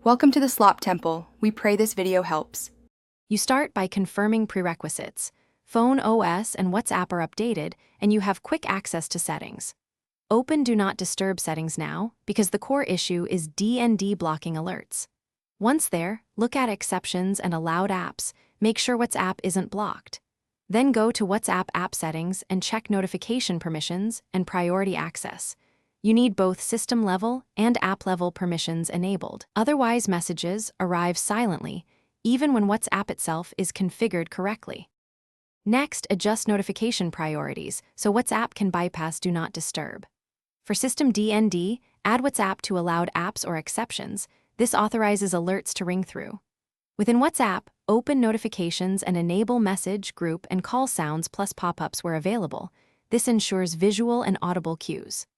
Welcome to the Slop Temple. We pray this video helps. You start by confirming prerequisites. Phone OS and WhatsApp are updated, and you have quick access to settings. Open Do Not Disturb settings now, because the core issue is DND blocking alerts. Once there, look at exceptions and allowed apps. Make sure WhatsApp isn't blocked. Then go to WhatsApp app settings and check notification permissions and priority access. You need both system-level and app-level permissions enabled. Otherwise, messages arrive silently, even when WhatsApp itself is configured correctly. Next, adjust notification priorities so WhatsApp can bypass Do Not Disturb. For system DND, add WhatsApp to allowed apps or exceptions. This authorizes alerts to ring through. Within WhatsApp, open notifications and enable message, group, and call sounds plus pop-ups where available. This ensures visual and audible cues.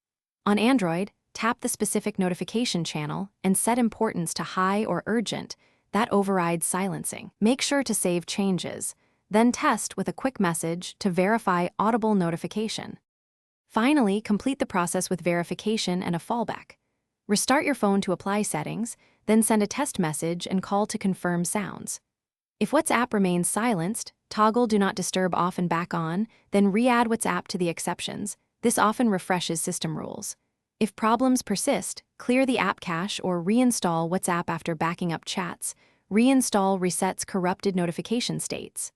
On Android, tap the specific notification channel and set importance to high or urgent. That overrides silencing. Make sure to save changes, then test with a quick message to verify audible notification. Finally, complete the process with verification and a fallback. Restart your phone to apply settings, then send a test message and call to confirm sounds. If WhatsApp remains silenced, toggle Do Not Disturb off and back on, then re-add WhatsApp to the exceptions. This often refreshes system rules. If problems persist, clear the app cache or reinstall WhatsApp after backing up chats. Reinstall resets corrupted notification states.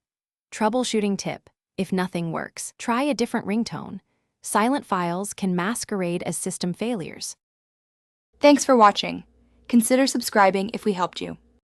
Troubleshooting tip: if nothing works, try a different ringtone. Silent files can masquerade as system failures. Thanks for watching. Consider subscribing if we helped you.